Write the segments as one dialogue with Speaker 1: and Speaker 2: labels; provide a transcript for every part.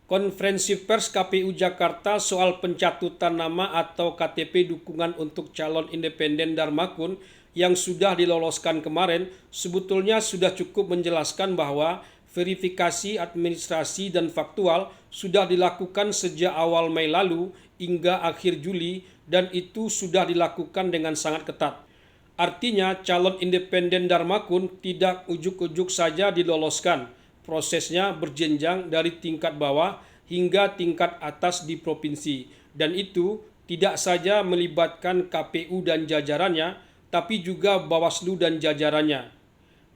Speaker 1: Konferensi pers KPU Jakarta soal pencatutan nama atau KTP dukungan untuk calon independen Darmakun yang sudah diloloskan kemarin sebetulnya sudah cukup menjelaskan bahwa verifikasi administrasi dan faktual sudah dilakukan sejak awal Mei lalu hingga akhir Juli dan itu sudah dilakukan dengan sangat ketat. Artinya calon independen Darmakun tidak ujuk-ujuk saja diloloskan. Prosesnya berjenjang dari tingkat bawah hingga tingkat atas di provinsi. Dan itu tidak saja melibatkan KPU dan jajarannya, tapi juga Bawaslu dan jajarannya.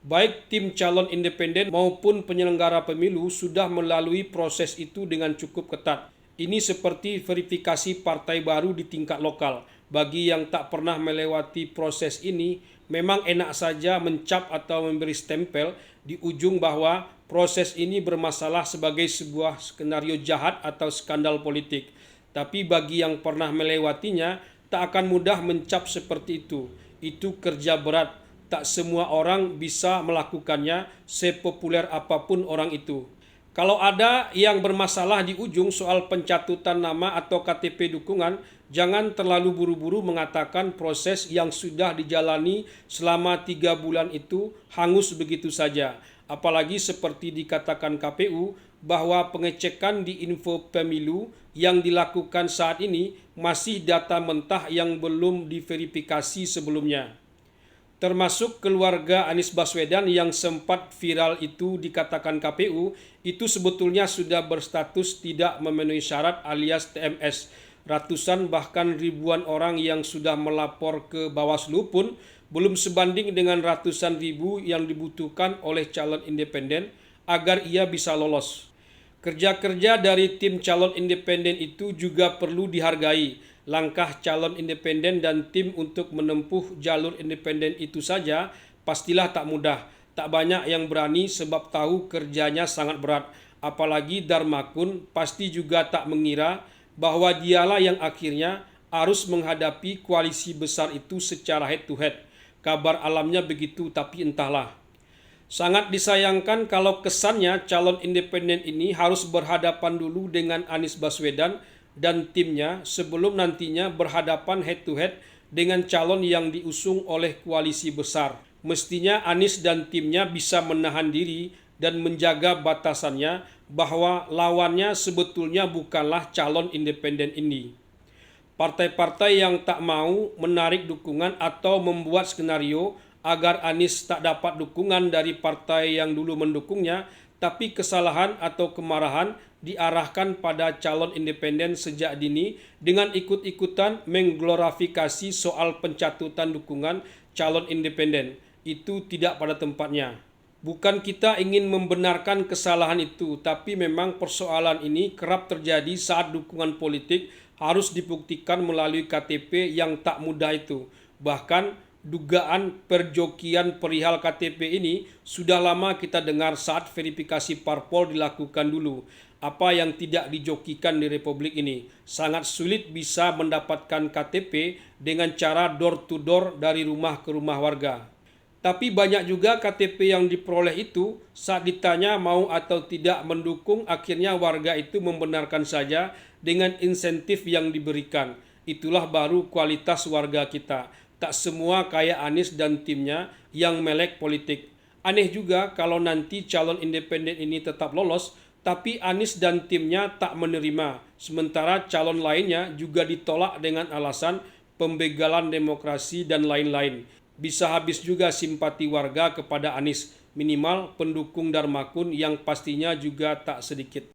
Speaker 1: Baik tim calon independen maupun penyelenggara pemilu sudah melalui proses itu dengan cukup ketat. Ini seperti verifikasi partai baru di tingkat lokal. Bagi yang tak pernah melewati proses ini, memang enak saja mencap atau memberi stempel di ujung bahwa proses ini bermasalah sebagai sebuah skenario jahat atau skandal politik. Tapi bagi yang pernah melewatinya, tak akan mudah mencap seperti itu. Itu kerja berat. Tak semua orang bisa melakukannya sepopuler apapun orang itu. Kalau ada yang bermasalah di ujung soal pencatutan nama atau KTP dukungan, jangan terlalu buru-buru mengatakan proses yang sudah dijalani selama 3 bulan itu hangus begitu saja. Apalagi seperti dikatakan KPU bahwa pengecekan di info pemilu yang dilakukan saat ini masih data mentah yang belum diverifikasi sebelumnya. Termasuk keluarga Anies Baswedan yang sempat viral itu dikatakan KPU, itu sebetulnya sudah berstatus tidak memenuhi syarat alias TMS. Ratusan bahkan ribuan orang yang sudah melapor ke Bawaslu pun belum sebanding dengan ratusan ribu yang dibutuhkan oleh calon independen agar ia bisa lolos. Kerja-kerja dari tim calon independen itu juga perlu dihargai. Langkah calon independen dan tim untuk menempuh jalur independen itu saja pastilah tak mudah. Tak banyak yang berani sebab tahu kerjanya sangat berat. Apalagi Darmakun pasti juga tak mengira bahwa dialah yang akhirnya harus menghadapi koalisi besar itu secara head to head. Kabar alamnya begitu, tapi entahlah. Sangat disayangkan kalau kesannya calon independen ini harus berhadapan dulu dengan Anies Baswedan dan timnya sebelum nantinya berhadapan head to head dengan calon yang diusung oleh koalisi besar. Mestinya Anies dan timnya bisa menahan diri dan menjaga batasannya bahwa lawannya sebetulnya bukanlah calon independen ini. Partai-partai yang tak mau menarik dukungan atau membuat skenario agar Anies tak dapat dukungan dari partai yang dulu mendukungnya, tapi kesalahan atau kemarahan diarahkan pada calon independen sejak dini dengan ikut-ikutan mengglorifikasi soal pencatutan dukungan calon independen. Itu tidak pada tempatnya. Bukan kita ingin membenarkan kesalahan itu, tapi memang persoalan ini kerap terjadi saat dukungan politik harus dibuktikan melalui KTP yang tak mudah itu. Bahkan dugaan perjokian perihal KTP ini sudah lama kita dengar saat verifikasi parpol dilakukan dulu. Apa yang tidak dijokikan di Republik ini? Sangat sulit bisa mendapatkan KTP dengan cara door to door dari rumah ke rumah warga. Tapi banyak juga KTP yang diperoleh itu saat ditanya mau atau tidak mendukung akhirnya warga itu membenarkan saja dengan insentif yang diberikan. Itulah baru kualitas warga kita. Tak semua kayak Anies dan timnya yang melek politik. Aneh juga kalau nanti calon independen ini tetap lolos, tapi Anies dan timnya tak menerima. Sementara calon lainnya juga ditolak dengan alasan pembegalan demokrasi dan lain-lain. Bisa habis juga simpati warga kepada Anies, minimal pendukung Darmakun yang pastinya juga tak sedikit.